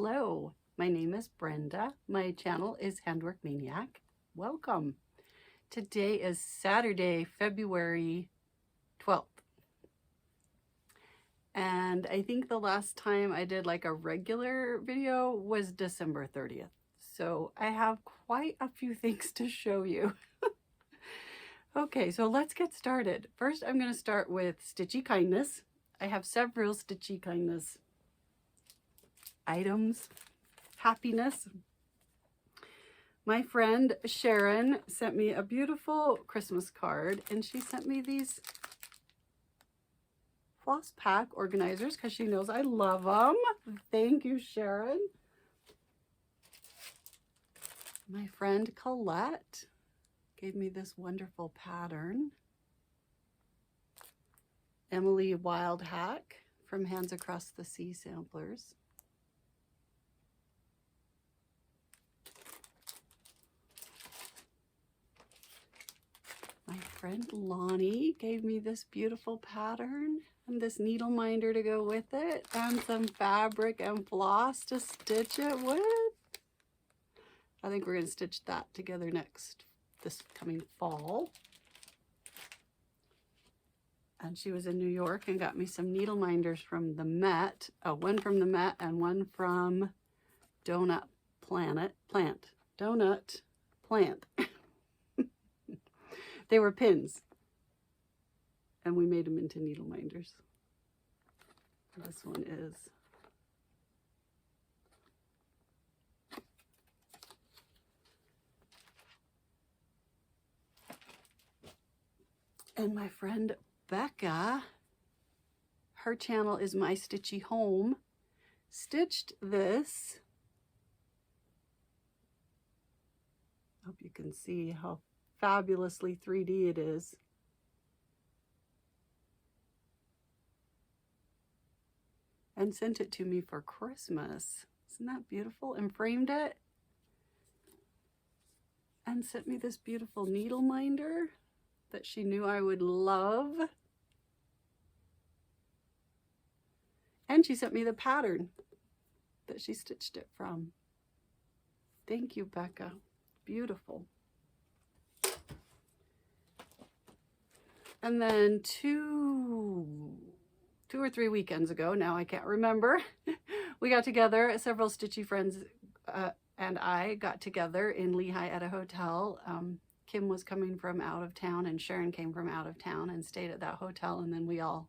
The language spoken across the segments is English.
Hello, my name is Brenda. My channel is Handwork Maniac. Welcome. Today is Saturday, February 12th. And I think the last time I did like a regular video was December 30th. So I have quite a few things to show you. Okay, so let's get started. First, I'm going to start with Stitchy Kindness. I have several Stitchy Kindness items. Happiness. My friend Sharon sent me a beautiful Christmas card, and she sent me these floss pack organizers because she knows I love them. Thank you, Sharon. My friend Colette gave me this wonderful pattern. Emily Wildhack from Hands Across the Sea Samplers. My friend Lonnie gave me this beautiful pattern and this needle minder to go with it and some fabric and floss to stitch it with. I think we're going to stitch that together this coming fall. And she was in New York and got me some needle minders from the Met. Oh, one from the Met and one from Donut Plant. They were pins, and we made them into needle minders. This one is and my friend Becca, her channel is My Stitchy Home, stitched this. Hope you can see how fabulously 3D it is. And sent it to me for Christmas. Isn't that beautiful? And framed it. And sent me this beautiful needle minder that she knew I would love. And she sent me the pattern that she stitched it from. Thank you, Becca. Beautiful. And then two or three weekends ago, now I can't remember, we got together, several Stitchy friends and I got together in Lehigh at a hotel. Kim was coming from out of town and Sharon came from out of town and stayed at that hotel, and then we all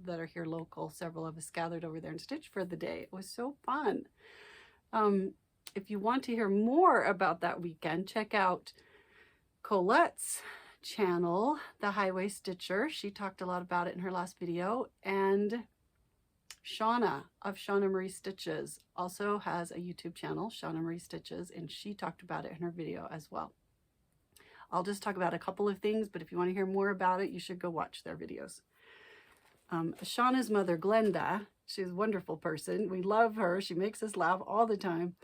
that are here local, several of us gathered over there and stitched for the day. It was so fun. If you want to hear more about that weekend, check out Colette's channel, The Highway Stitcher. She talked a lot about it in her last video. And Shauna of Shauna Marie Stitches also has a YouTube channel, Shauna Marie Stitches, and she talked about it in her video as well. I'll just talk about a couple of things, but if you want to hear more about it, you should go watch their videos. Shauna's mother, Glenda, she's a wonderful person. We love her. She makes us laugh all the time.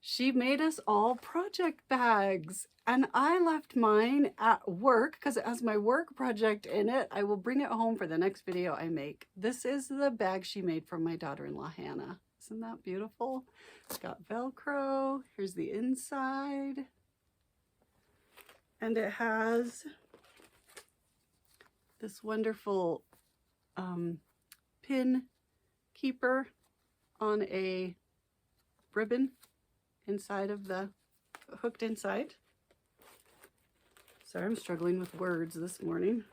She made us all project bags, and I left mine at work because it has my work project in it. I will bring it home for the next video I make. This is the bag she made for my daughter-in-law, Hannah. Isn't that beautiful? It's got Velcro. Here's the inside. And it has this wonderful pin keeper on a ribbon inside of the hooked inside. Sorry, I'm struggling with words this morning.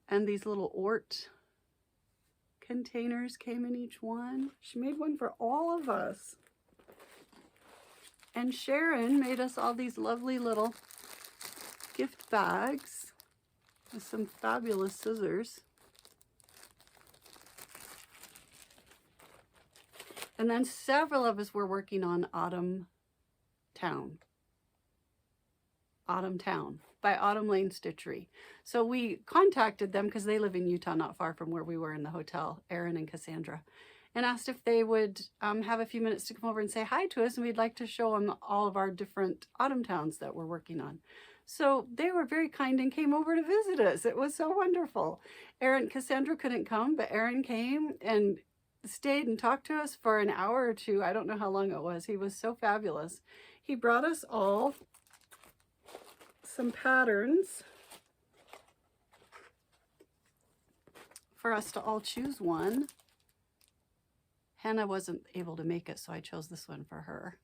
And these little Ort containers came in each one. She made one for all of us. And Sharon made us all these lovely little gift bags with some fabulous scissors. And then several of us were working on Autumn Town by Autumn Lane Stitchery. So we contacted them because they live in Utah, not far from where we were in the hotel, Aaron and Cassandra, and asked if they would have a few minutes to come over and say hi to us, and we'd like to show them all of our different Autumn Towns that we're working on. So they were very kind and came over to visit us. It was so wonderful. Cassandra couldn't come, but Aaron came, and stayed and talked to us for an hour or two. I don't know how long it was. He was so fabulous. He brought us all some patterns for us to all choose one. Hannah wasn't able to make it, so I chose this one for her.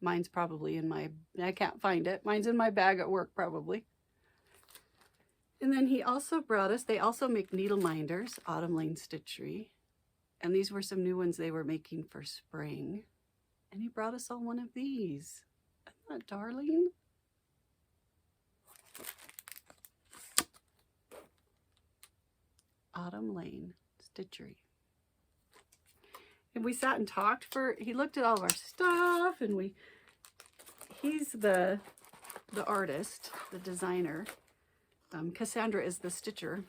Mine's probably in my, I can't find it. Mine's in my bag at work probably. And then he also brought us, they also make Needleminders, Autumn Lane Stitchery. And these were some new ones they were making for spring. And he brought us all one of these. Isn't that darling? Autumn Lane Stitchery. And we sat and talked for, he looked at all of our stuff, and he's the artist, the designer. Cassandra is the stitcher.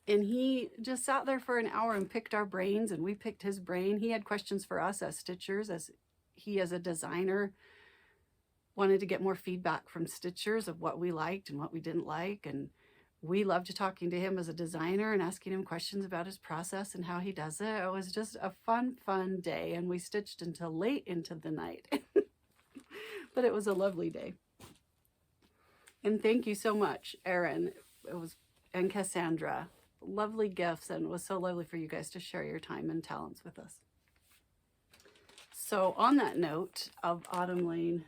And he just sat there for an hour and picked our brains, and we picked his brain. He had questions for us as stitchers, as he as a designer wanted to get more feedback from stitchers of what we liked and what we didn't like. And we loved talking to him as a designer and asking him questions about his process and how he does it. It was just a fun day, and we stitched until late into the night. But it was a lovely day. And thank you so much, Erin, and Cassandra. Lovely gifts, and it was so lovely for you guys to share your time and talents with us. So on that note of Autumn Lane,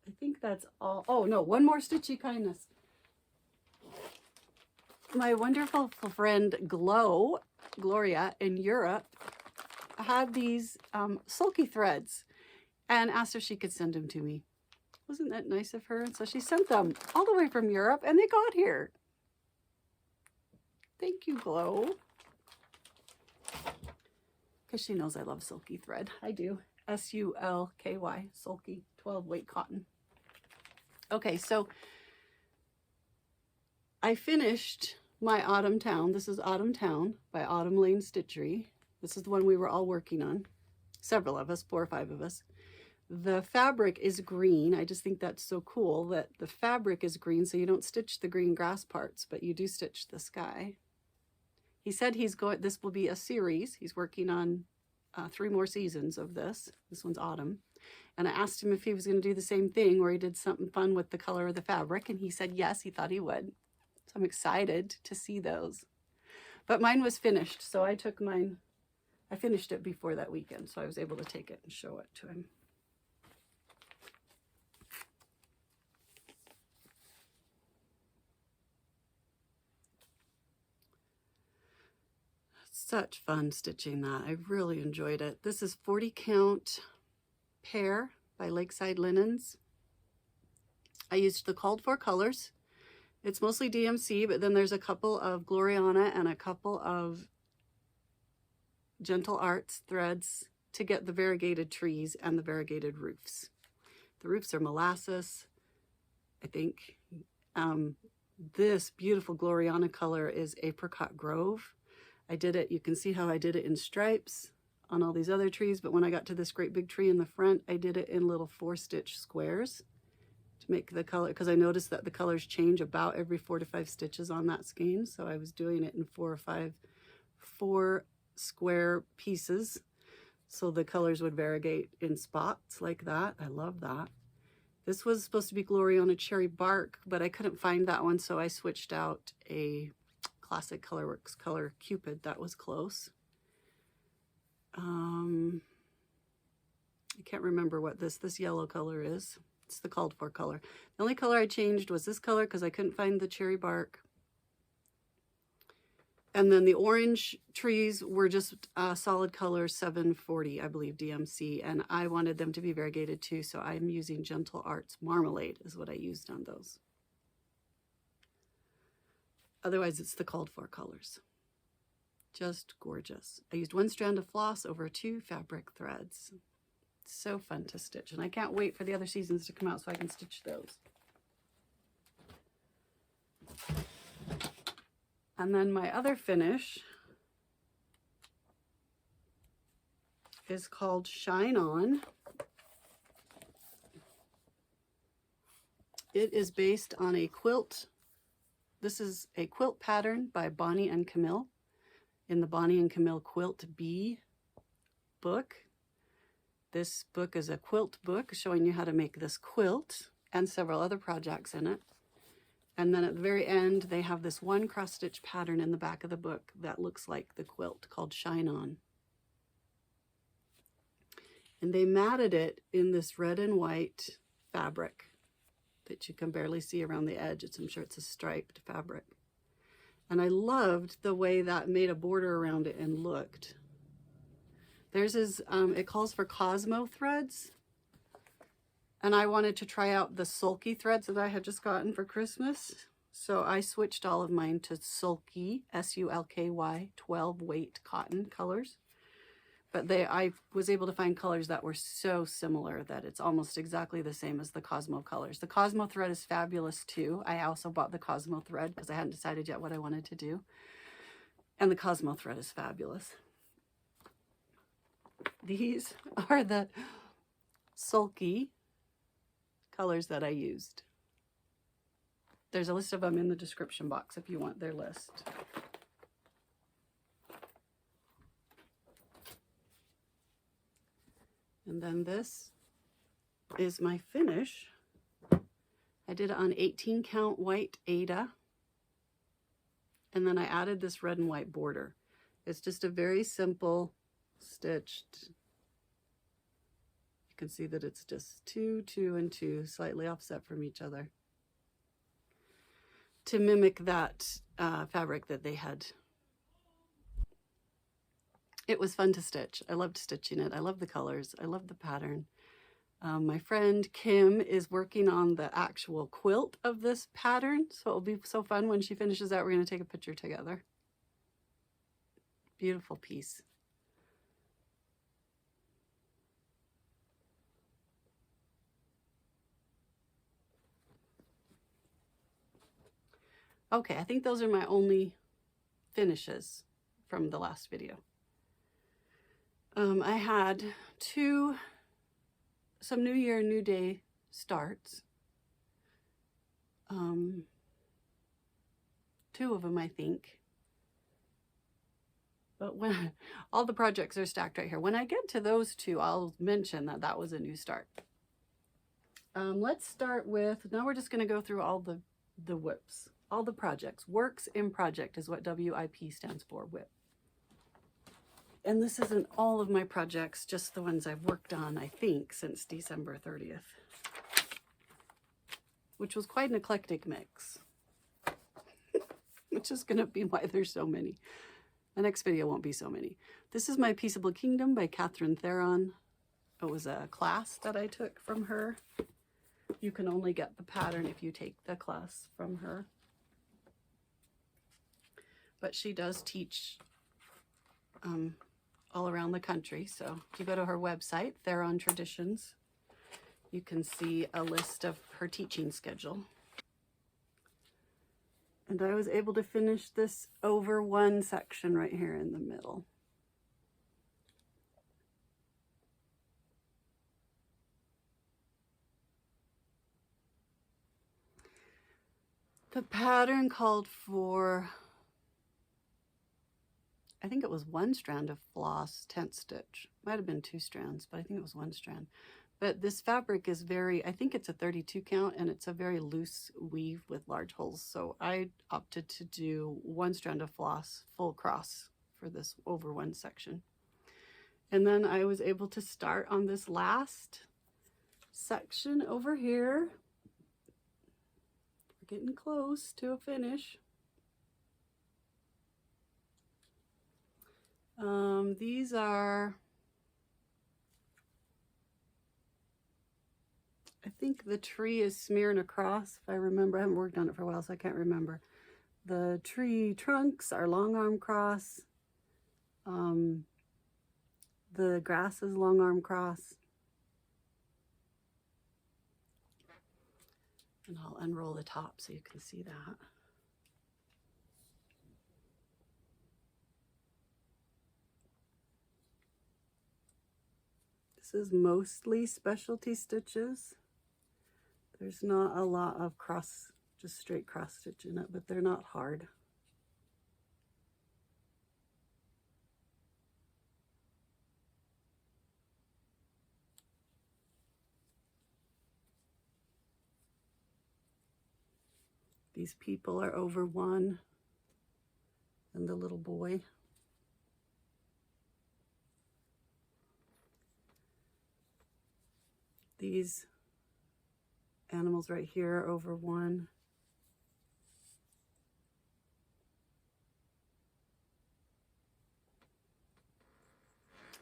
I think that's all. Oh no, one more Stitchy kindness. My wonderful friend Gloria in Europe had these sulky threads and asked if she could send them to me. Wasn't that nice of her? And so she sent them all the way from Europe, and they got here. Thank you, Glo. Because she knows I love sulky thread. I do. S-U-L-K-Y, sulky, 12-weight cotton. Okay, so I finished my Autumn Town. This is Autumn Town by Autumn Lane Stitchery. This is the one we were all working on. Several of us, 4 or 5 of us. The fabric is green. I just think that's so cool that the fabric is green, so you don't stitch the green grass parts, but you do stitch the sky. He said this will be a series. He's working on 3 more seasons of this. This one's autumn. And I asked him if he was going to do the same thing where he did something fun with the color of the fabric, and he said yes, he thought he would. So I'm excited to see those. But mine was finished, so I took mine. I finished it before that weekend, so I was able to take it and show it to him. Such fun stitching that. I really enjoyed it. This is 40 count Pear by Lakeside Linens. I used the called for colors. It's mostly DMC, but then there's a couple of Glorianna and a couple of Gentle Arts threads to get the variegated trees and the variegated roofs. The roofs are molasses, I think. This beautiful Glorianna color is Apricot Grove. I did it, you can see how I did it in stripes on all these other trees, but when I got to this great big tree in the front, I did it in little 4-stitch squares to make the color, because I noticed that the colors change about every 4 to 5 stitches on that skein. So I was doing it in 4 or 5 4-square pieces, so the colors would variegate in spots like that. I love that. This was supposed to be Glorianna Cherry Bark, but I couldn't find that one, so I switched out a Classic Colorworks color Cupid. That was close. I can't remember what this yellow color is. It's the called for color. The only color I changed was this color because I couldn't find the cherry bark. And then the orange trees were just solid color 740, I believe, DMC, and I wanted them to be variegated too, so I'm using Gentle Arts Marmalade is what I used on those. Otherwise, it's the called for colors. Just gorgeous. I used 1 strand of floss over 2 fabric threads. So fun to stitch, and I can't wait for the other seasons to come out so I can stitch those. And then my other finish is called Shine On. It is based on a quilt. This is a quilt pattern by Bonnie and Camille. in the Bonnie and Camille Quilt Bee book. This book is a quilt book showing you how to make this quilt and several other projects in it. And then at the very end, they have this one cross stitch pattern in the back of the book that looks like the quilt called Shine On. And they matted it in this red and white fabric that you can barely see around the edge. I'm sure it's a striped fabric. And I loved the way that made a border around it and looked. Theirs is, it calls for Cosmo threads. And I wanted to try out the sulky threads that I had just gotten for Christmas. So I switched all of mine to sulky, S-U-L-K-Y, 12 weight cotton colors. But I was able to find colors that were so similar that it's almost exactly the same as the Cosmo colors. The Cosmo thread is fabulous too. I also bought the Cosmo thread because I hadn't decided yet what I wanted to do. And the Cosmo thread is fabulous. These are the sulky colors that I used. There's a list of them in the description box if you want their list. And then this is my finish. I did it on 18 count white Aida. And then I added this red and white border. It's just a very simple stitched. You can see that it's just 2, 2, and 2, slightly offset from each other, to mimic that fabric that they had. It was fun to stitch. I loved stitching it. I love the colors. I love the pattern. My friend Kim is working on the actual quilt of this pattern, so it'll be so fun when she finishes that. We're going to take a picture together. Beautiful piece. Okay, I think those are my only finishes from the last video. I had some New Year, New Day starts. 2 of them, I think. But when all the projects are stacked right here, when I get to those 2, I'll mention that that was a new start. Let's start with, now we're just going to go through all the WIPs, all the projects. Works in project is what WIP stands for, WIP. And this isn't all of my projects, just the ones I've worked on, I think, since December 30th, which was quite an eclectic mix, which is going to be why there's so many. The next video won't be so many. This is my Peaceable Kingdom by Catherine Theron. It was a class that I took from her. You can only get the pattern if you take the class from her. But she does teach all around the country. So if you go to her website, Theron Traditions, you can see a list of her teaching schedule. And I was able to finish this over one section right here in the middle. The pattern called for, I think it was 1 strand of floss, tent stitch. Might have been 2 strands, but I think it was 1 strand. But this fabric is very, I think it's a 32 count, and it's a very loose weave with large holes. So I opted to do 1 strand of floss, full cross, for this over one section. And then I was able to start on this last section over here. We're getting close to a finish. These are, I think the tree is smearing across, if I remember. I haven't worked on it for a while, so I can't remember. The tree trunks are long arm cross. The grass is long arm cross. And I'll unroll the top so you can see that. This is mostly specialty stitches. There's not a lot of cross, just straight cross stitch in it, but they're not hard. These people are over 1, and the little boy. These animals right here are over 1.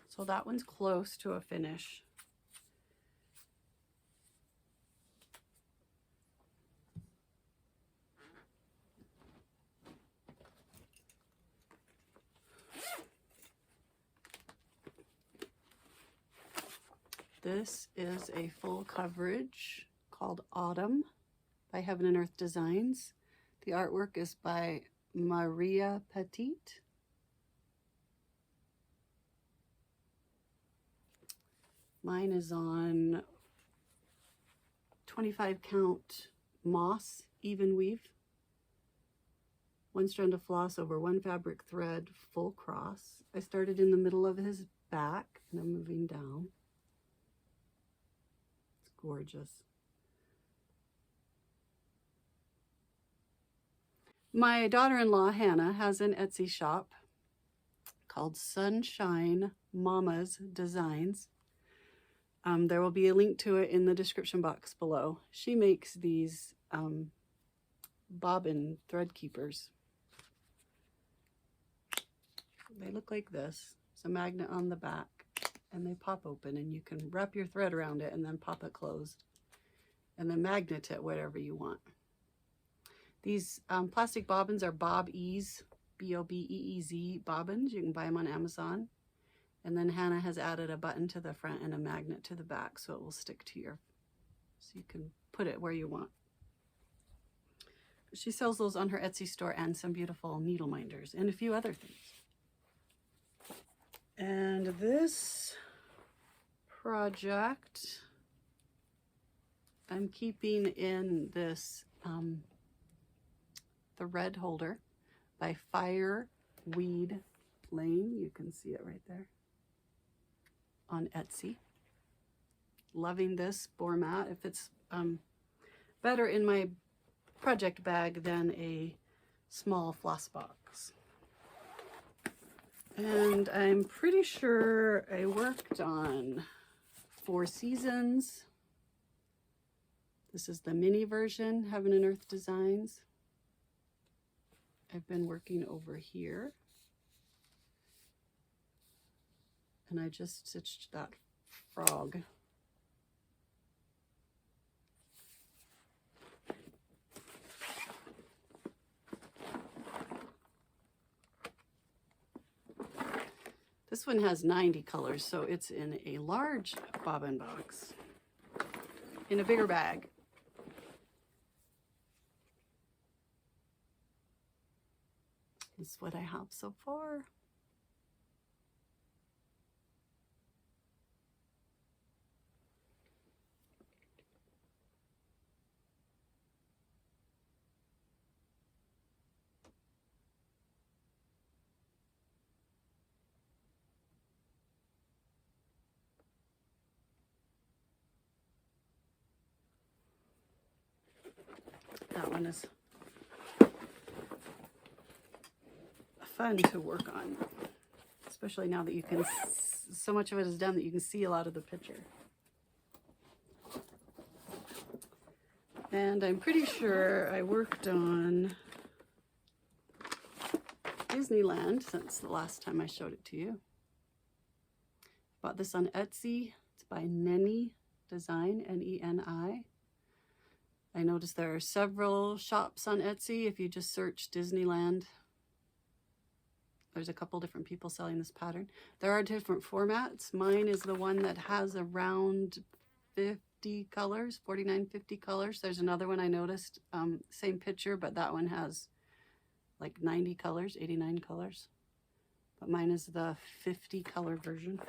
So that one's close to a finish. This is a full coverage called Autumn by Heaven and Earth Designs. The artwork is by Maria Petit. Mine is on 25 count moss even weave, 1 strand of floss over 1 fabric thread, full cross. I started in the middle of his back and I'm moving down. It's gorgeous. My daughter-in-law Hannah has an Etsy shop called SunshineMamasDesigns. There will be a link to it in the description box below. She makes these bobbin thread keepers. They look like this. It's a magnet on the back and they pop open and you can wrap your thread around it and then pop it closed and then magnet it whatever you want. These plastic bobbins are Bobbins, B-O-B-E-E-Z bobbins. You can buy them on Amazon. And then Hannah has added a button to the front and a magnet to the back so it will stick to your, so you can put it where you want. She sells those on her Etsy store and some beautiful Needleminders and a few other things. And this project I'm keeping in this the red holder by Fireweed Lane. You can see it right there on Etsy. Loving this format. If it's better in my project bag than a small floss box. And I'm pretty sure I worked on 4 Seasons. This is the mini version, Heaven and Earth Designs. I've been working over here. And I just stitched that frog. This one has 90 colors, so it's in a large bobbin box, in a bigger bag. This is what I have so far. That one is fun to work on, especially now that you can, so much of it is done that you can see a lot of the picture. And I'm pretty sure I worked on Disneyland since the last time I showed it to you. Bought this on Etsy. It's by Neni Design, N-E-N-I. I noticed there are several shops on Etsy. If you just search Disneyland, there's a couple different people selling this pattern. There are different formats. Mine is the one that has around 50 colors, 49, 50 colors. There's another one I noticed, same picture, but that one has like 90 colors, 89 colors. But mine is the 50 color version.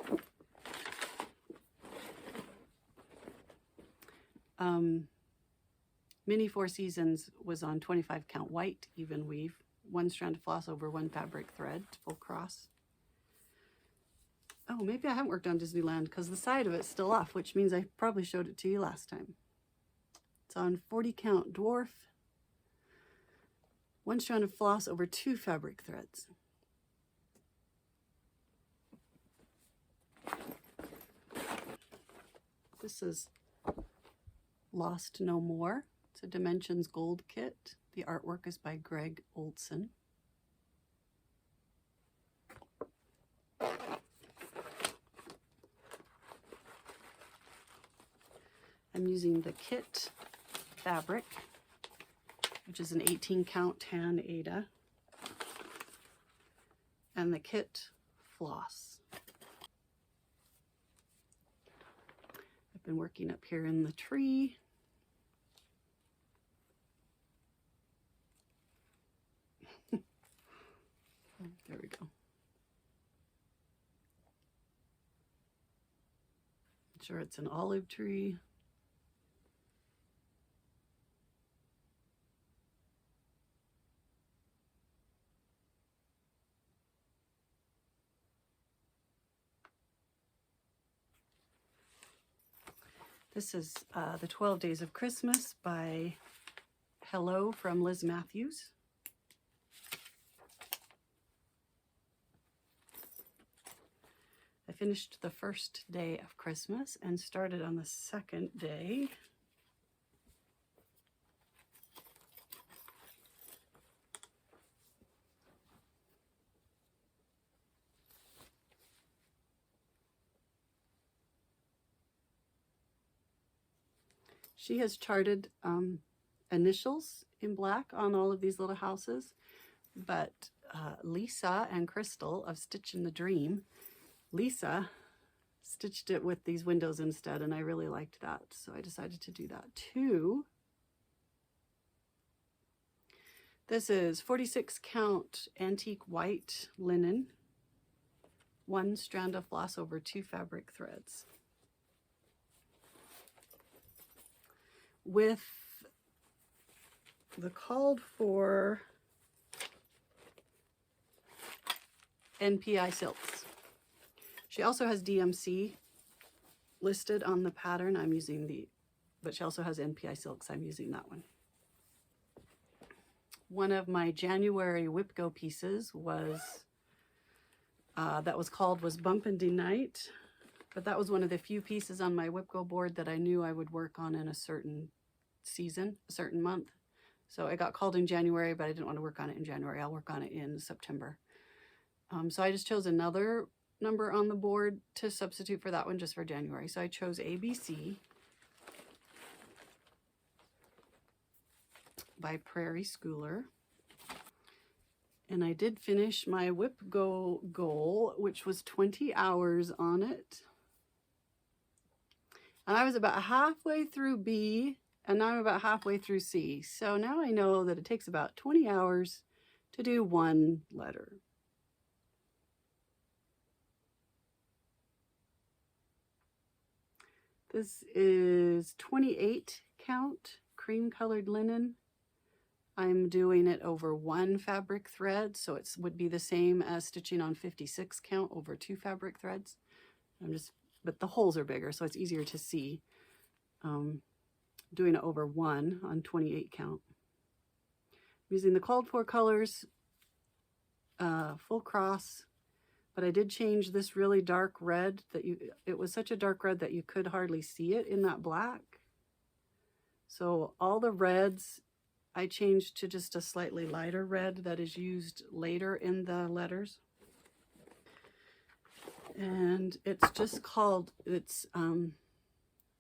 Mini 4 Seasons was on 25 count white even weave, 1 strand of floss over 1 fabric thread, full cross. Oh, maybe I haven't worked on Disneyland because the side of it's still off, which means I probably showed it to you last time. It's on 40 count dwarf, 1 strand of floss over 2 fabric threads. This is Lost No More. It's a Dimensions Gold kit. The artwork is by Greg Olson. I'm using the kit fabric, which is an 18 count tan Aida, and the kit floss. I've been working up here in the tree. There we go. I'm sure it's an olive tree. This is the 12 Days of Christmas by Hello from Liz Matthews. I finished the first day of Christmas and started on the second day. She has charted initials in black on all of these little houses, but Lisa and Crystal of Stitch in the Dream, Lisa stitched it with these windows instead, and I really liked that, so I decided to do that too. This is 46 count antique white linen, 1 strand of floss over 2 fabric threads. With the called for NPI silks. She also has DMC listed on the pattern. I'm using but she also has NPI silks. I'm using that one. One of my January Whip Go pieces was, was Bumpin' Night, but that was one of the few pieces on my Whip Go board that I knew I would work on in a certain season, a certain month. So it got called in January, but I didn't want to work on it in January. I'll work on it in September. So I just chose another number on the board to substitute for that one just for January. So I chose ABC by Prairie Schooler. And I did finish my Whip Go goal, which was 20 hours on it. And I was about halfway through B, and now I'm about halfway through C. So now I know that it takes about 20 hours to do one letter. This is 28 count cream colored linen. I'm doing it over 1 fabric thread, so it would be the same as stitching on 56 count over 2 fabric threads. But the holes are bigger, so it's easier to see. Doing it over 1 on 28 count. I'm using the called for colors, full cross, but I did change this really dark red it was such a dark red that you could hardly see it in that black. So all the reds I changed to just a slightly lighter red that is used later in the letters. And it's just called, it's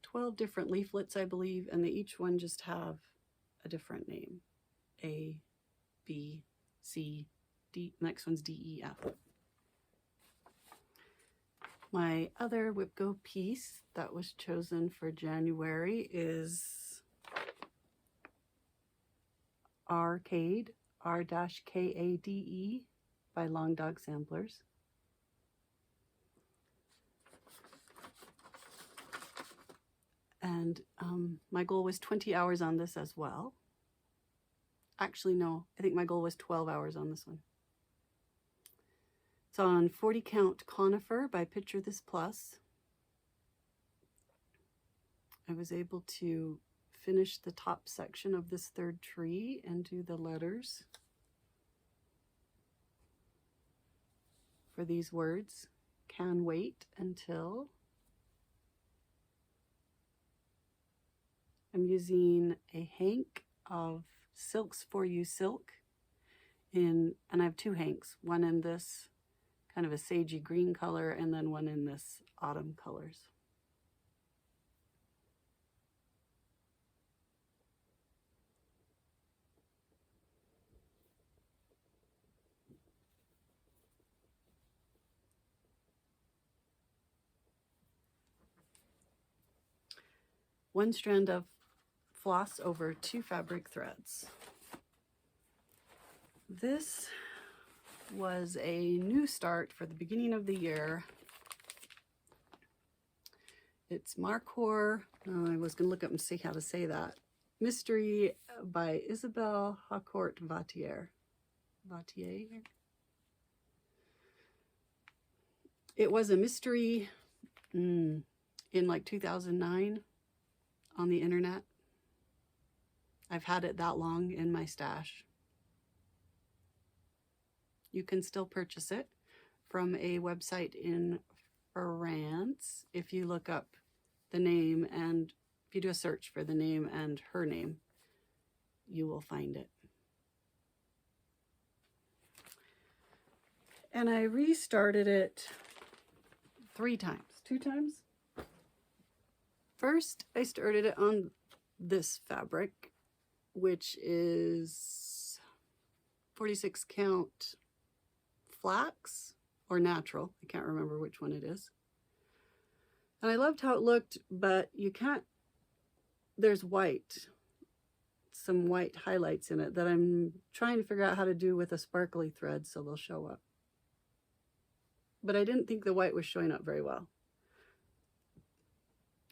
12 different leaflets, I believe, and they each one just have a different name. A, B, C, D, next one's D, E, F. My other Whip Go piece that was chosen for January is Arcade, R-K-A-D-E by Long Dog Samplers. And my goal was 20 hours on this as well. Actually, no, I think my goal was 12 hours on this one. It's on 40 count Conifer by Picture This Plus. I was able to finish the top section of this third tree and do the letters. for these words. Can wait until. I'm using a hank of Silks for You silk and I have two hanks, one in this kind of a sagey green color and then one in this autumn colors. One strand of floss over 2 fabric threads. This was a new start for the beginning of the year. It's Marcor. I was going to look up and see how to say that. Mystery by Isabelle Harcourt Vatier. It was a mystery in like 2009 on the internet. I've had it that long in my stash. You can still purchase it from a website in France. If you look up the name and if you do a search for the name and her name, you will find it. And I restarted it 3 times. 2 times? First, I started it on this fabric, which is 46 count flax or natural. I can't remember which one it is. And I loved how it looked, but you can't, there's white, some white highlights in it that I'm trying to figure out how to do with a sparkly thread so they'll show up. But I didn't think the white was showing up very well.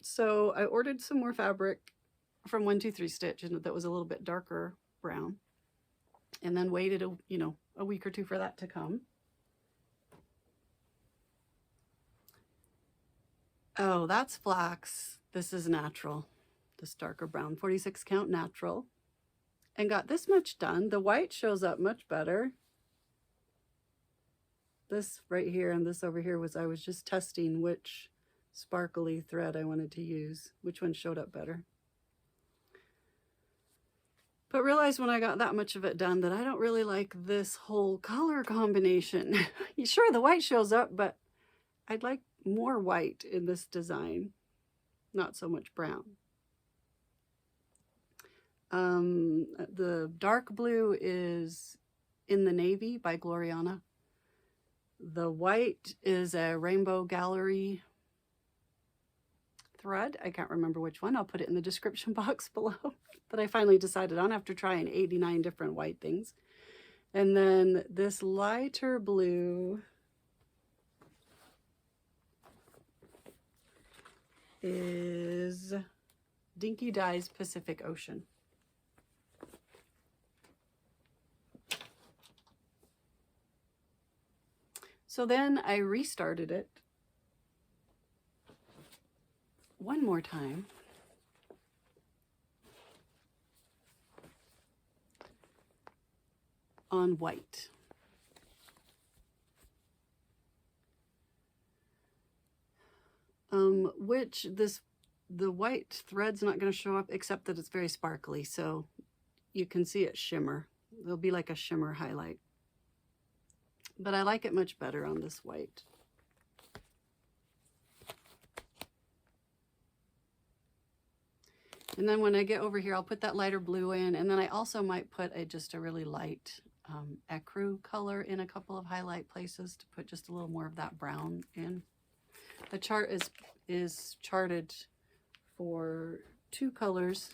So I ordered some more fabric from 123 Stitch and that was a little bit darker brown, and then waited a week or 2 for that to come. Oh, that's flax. This is natural, this darker brown, 46 count natural, and got this much done. The white shows up much better. This right here and this over here I was just testing which sparkly thread I wanted to use, which one showed up better. But realized when I got that much of it done that I don't really like this whole color combination. Sure, the white shows up, but I'd like more white in this design, not so much brown. The dark blue is In the Navy by Glorianna. The white is a Rainbow Gallery thread. I can't remember which one. I'll put it in the description box below. But I finally decided on after trying 89 different white things. And then this lighter blue is Dinky Dye's Pacific Ocean. So then I restarted it one more time. On white. Which the white thread's not going to show up except that it's very sparkly, so you can see it shimmer. It'll be like a shimmer highlight. But I like it much better on this white. And then when I get over here, I'll put that lighter blue in, and then I also might put just a really light ecru color in a couple of highlight places to put just a little more of that brown in. The chart is charted for 2 colors,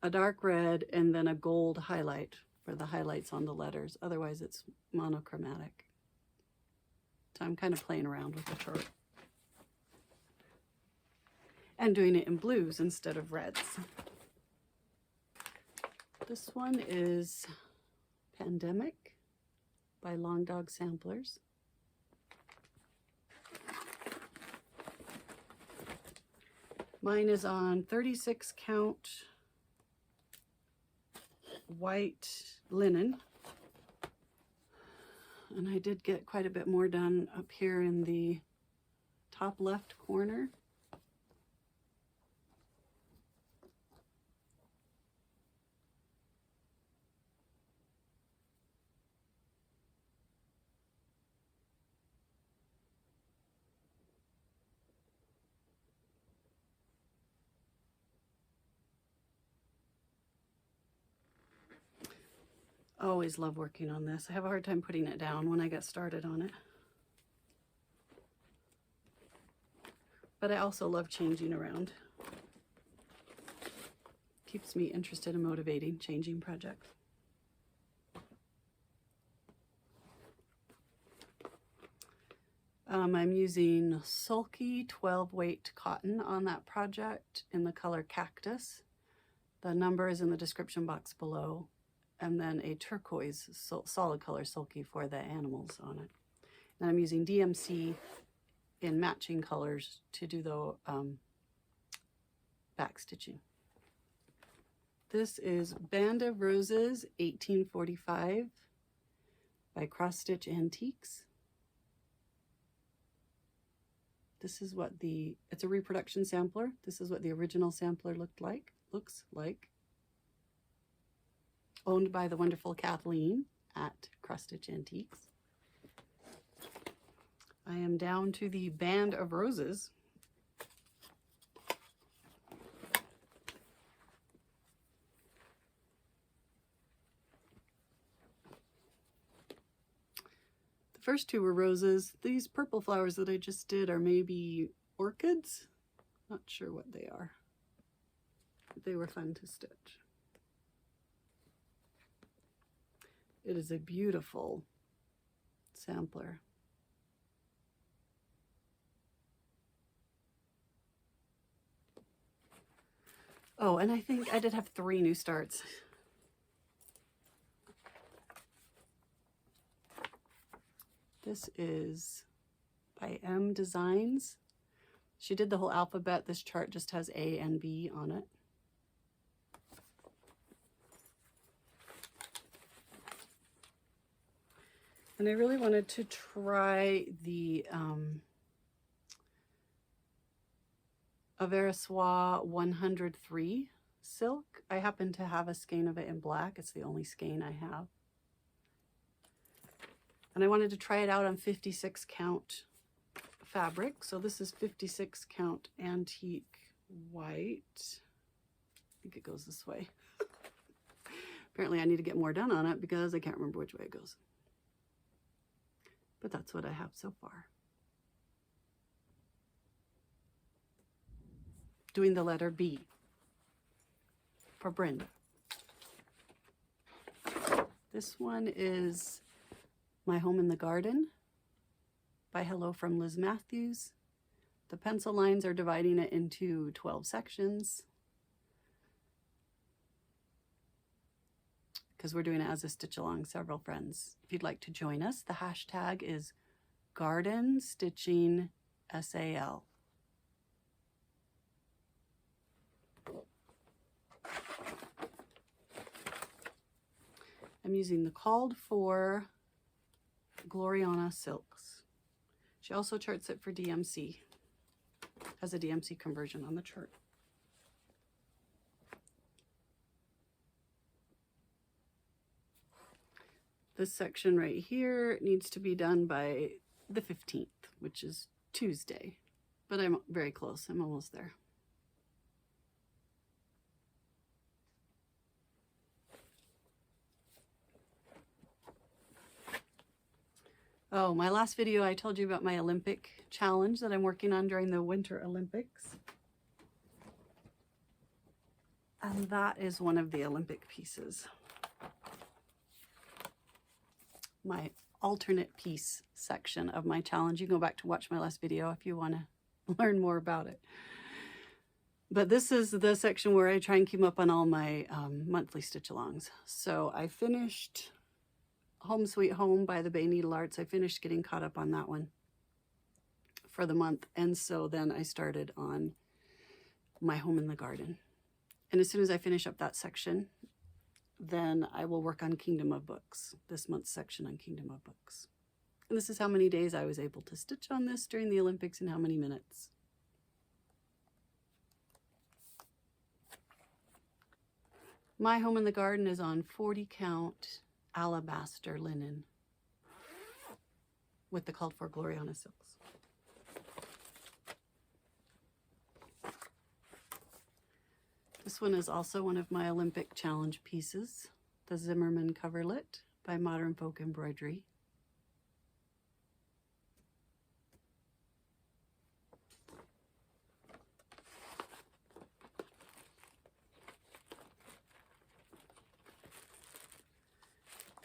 a dark red and then a gold highlight for the highlights on the letters. Otherwise it's monochromatic. So I'm kind of playing around with the chart and doing it in blues instead of reds. This one is Pandemic by Long Dog Samplers. Mine is on 36 count white linen. And I did get quite a bit more done up here in the top left corner. I always love working on this. I have a hard time putting it down when I get started on it. But I also love changing around. Keeps me interested and motivating, changing projects. I'm using Sulky 12 weight cotton on that project in the color Cactus. The number is in the description box below. And then a turquoise solid color Sulky for the animals on it. And I'm using DMC in matching colors to do the back stitching. This is Band of Roses 1845 by Cross Stitch Antiques. This is what it's a reproduction sampler. This is what the original sampler looks like. Owned by the wonderful Kathleen at Cross Stitch Antiques. I am down to the Band of Roses. The first two were roses. These purple flowers that I just did are maybe orchids. Not sure what they are. But they were fun to stitch. It is a beautiful sampler. Oh, and I think I did have 3 new starts. This is by M Designs. She did the whole alphabet. This chart just has A and B on it. And I really wanted to try the Aversois 103 silk. I happen to have a skein of it in black. It's the only skein I have. And I wanted to try it out on 56 count fabric. So this is 56 count antique white. I think it goes this way. Apparently I need to get more done on it because I can't remember which way it goes. But that's what I have so far. Doing the letter B for Brenda. This one is My Home in the Garden by Hello from Liz Matthews. The pencil lines are dividing it into 12 sections because we're doing it as a stitch along, several friends. If you'd like to join us, the hashtag is Garden Stitching SAL. I'm using the called for Glorianna silks. She also charts it for DMC, has a DMC conversion on the chart. This section right here needs to be done by the 15th, which is Tuesday, but I'm very close. I'm almost there. Oh, my last video, I told you about my Olympic challenge that I'm working on during the Winter Olympics. And that is one of the Olympic pieces. My alternate piece section of my challenge. You can go back to watch my last video if you want to learn more about it. But this is the section where I try and keep up on all my monthly stitch-alongs. So I finished Home Sweet Home by the Bay Needlearts. I finished getting caught up on that one for the month. And so then I started on My Home in the Garden. And as soon as I finish up that section, then I will work on Kingdom of Books, this month's section on Kingdom of Books. And this is how many days I was able to stitch on this during the Olympics and how many minutes. My home in the garden is on 40 count alabaster linen with the called for Glorianna silks. This one is also one of my Olympic challenge pieces, the Zimmerman coverlet by Modern Folk Embroidery.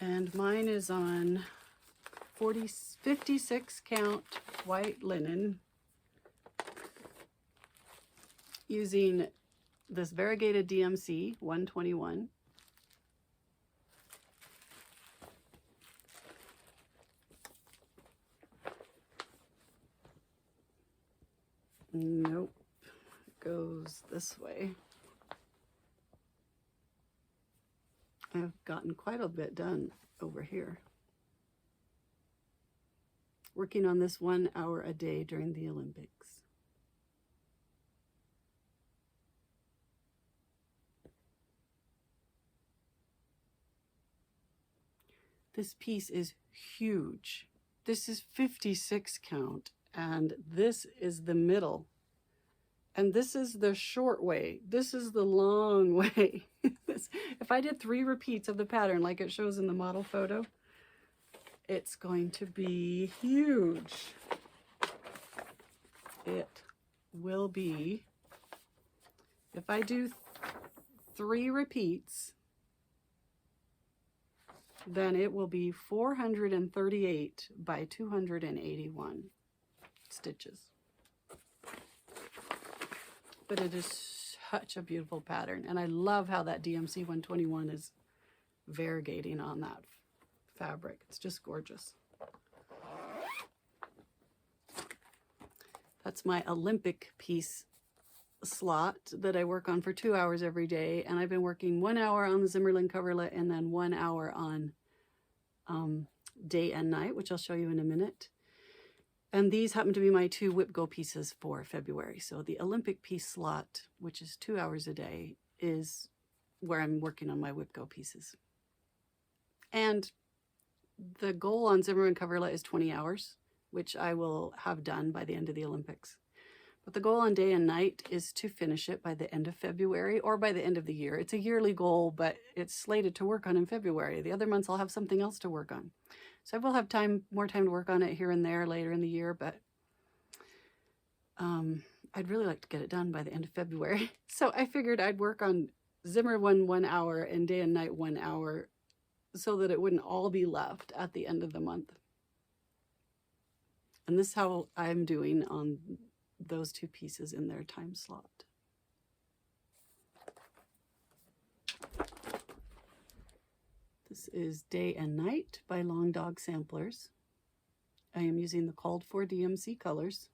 And mine is on 56 count white linen using this variegated DMC 121. Nope, it goes this way. I've gotten quite a bit done over here. Working on this 1 hour a day during the Olympics. This piece is huge. This is 56 count, and this is the middle. And this is the short way. This is the long way. If I did 3 repeats of the pattern like it shows in the model photo, it's going to be huge. It will be, if I do 3 repeats, then it will be 438 by 281 stitches. But it is such a beautiful pattern, and I love how that DMC 121 is variegating on that fabric. It's just gorgeous. That's my Olympic piece slot that I work on for 2 hours every day, and I've been working 1 hour on the Zimmerman coverlet and then 1 hour on day and night, which I'll show you in a minute. And these happen to be my 2 whip go pieces for February. So the Olympic piece slot, which is 2 hours a day, is where I'm working on my whip go pieces. And the goal on Zimmerman coverlet is 20 hours, which I will have done by the end of the Olympics. But the goal on day and night is to finish it by the end of February or by the end of the year. It's a yearly goal, but it's slated to work on in February. The other months I'll have something else to work on. So I will have more time to work on it here and there later in the year, but I'd really like to get it done by the end of February. So I figured I'd work on Zimmer 1 hour and day and night 1 hour so that it wouldn't all be left at the end of the month. And this is how I'm doing on those 2 pieces in their time slot. This is Day and Night by Long Dog Samplers. I am using the called for DMC colors.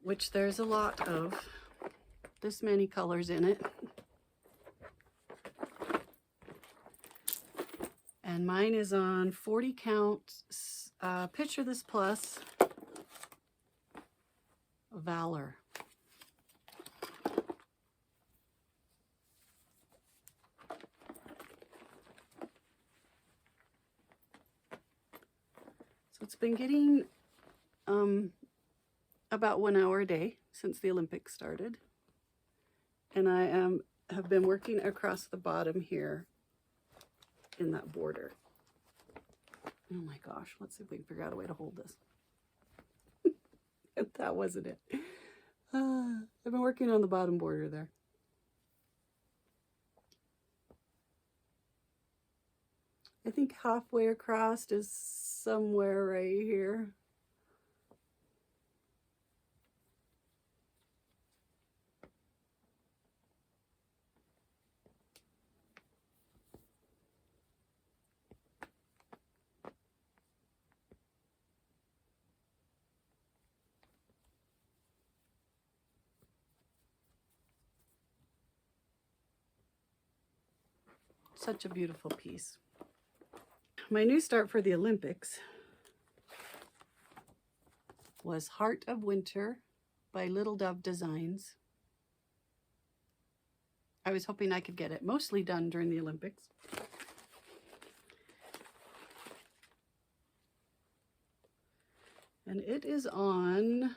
Which there's a lot of, this many colors in it. And mine is on 40 count, Picture This Plus, Valor. So it's been getting about 1 hour a day since the Olympics started. And I have been working across the bottom here in that border. Oh my gosh, let's see if we can figure out a way to hold this. That wasn't it. I've been working on the bottom border there. I think halfway across is somewhere right here. Such a beautiful piece. My new start for the Olympics was Heart of Winter by Little Dove Designs. I was hoping I could get it mostly done during the Olympics. And it is on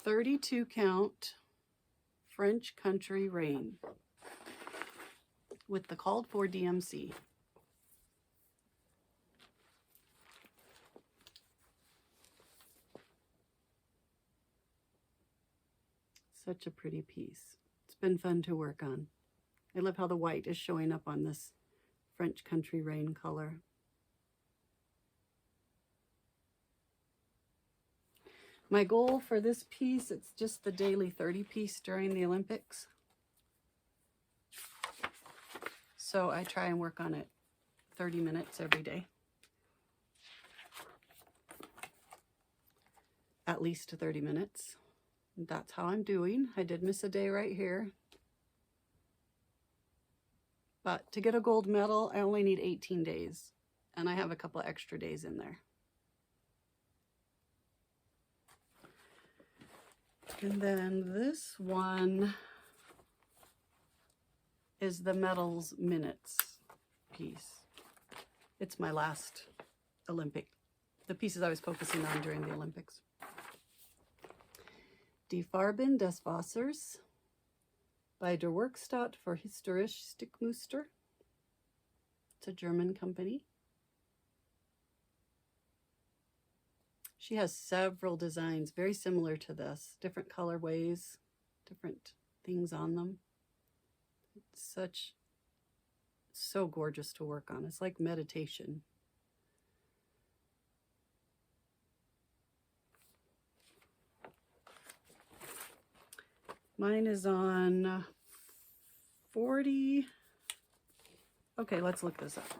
32 count French Country Rain with the called for DMC. Such a pretty piece. It's been fun to work on. I love how the white is showing up on this French Country Rain color. My goal for this piece, it's just the daily 30 piece during the Olympics. So I try and work on it 30 minutes every day. At least 30 minutes. That's how I'm doing. I did miss a day right here. But to get a gold medal, I only need 18 days. And I have a couple extra days in there. And then this one is the Medals Minutes piece. It's my last Olympic, the pieces I was focusing on during the Olympics. Die Farben des Wassers by Der Werkstatt für Historische Stickmuster. It's a German company. She has several designs very similar to this, different colorways, different things on them. It's so gorgeous to work on. It's like meditation. Mine is on 40. Okay, let's look this up.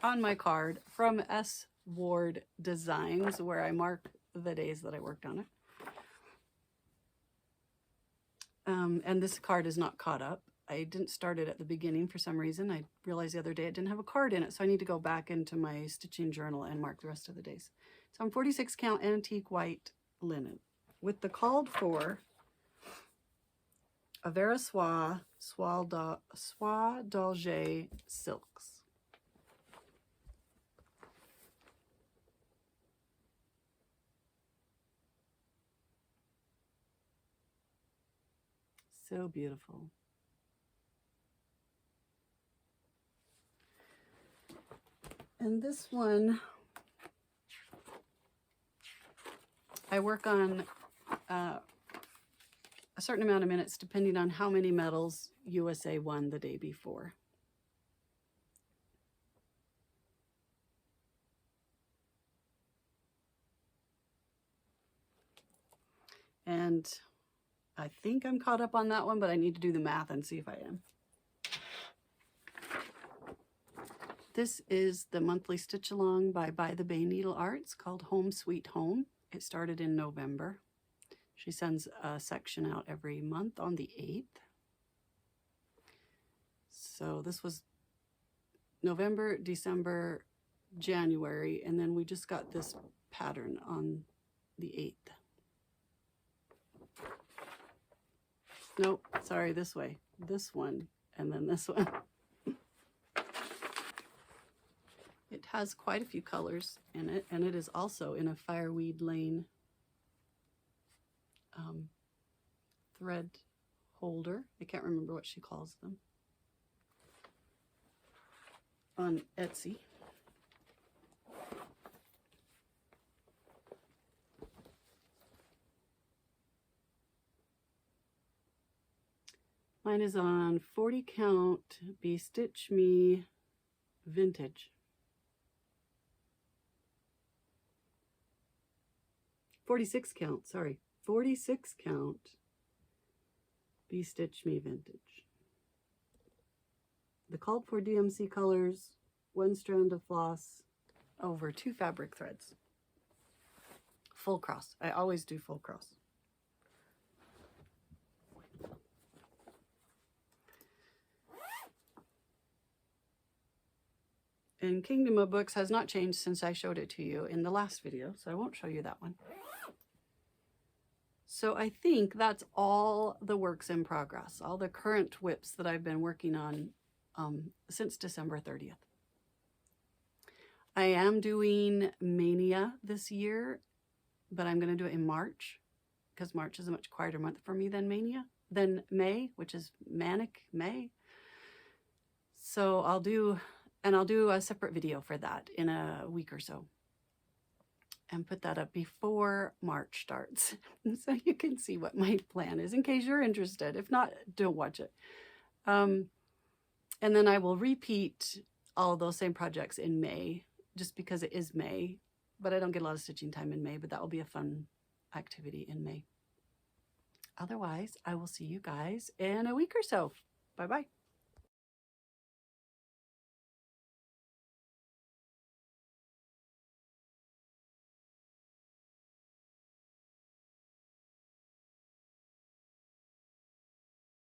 On my card from S. Ward Designs, where I mark the days that I worked on it. And this card is not caught up. I didn't start it at the beginning for some reason. I realized the other day it didn't have a card in it, so I need to go back into my stitching journal and mark the rest of the days. So I'm 46 count antique white linen with the called for Avera Soie d'Alger silks. So beautiful. And this one, I work on a certain amount of minutes depending on how many medals USA won the day before. And I think I'm caught up on that one, but I need to do the math and see if I am. This is the monthly stitch along by the Bay Needlearts called Home Sweet Home. It started in November. She sends a section out every month on the 8th. So this was November, December, January, and then we just got this pattern on the 8th. Nope, sorry, this way. This one, and then this one. It has quite a few colors in it, and it is also in a Fireweed Lane thread holder. I can't remember what she calls them. On Etsy. Mine is on 40 count Stitch Me Vintage. 46 count, sorry. 46 count Stitch Me Vintage. The called for DMC colors, 1 strand of floss over 2 fabric threads. Full cross. I always do full cross. in Kingdom of Books has not changed since I showed it to you in the last video, so I won't show you that one. So I think that's all the works in progress, all the current whips that I've been working on since December 30th. I am doing Mania this year, but I'm going to do it in March because March is a much quieter month for me than May, which is Manic May. So I'll do a separate video for that in a week or so and put that up before March starts so you can see what my plan is in case you're interested. If not, don't watch it. And then I will repeat all those same projects in May just because it is May, but I don't get a lot of stitching time in May, but that will be a fun activity in May. Otherwise, I will see you guys in a week or so. Bye-bye.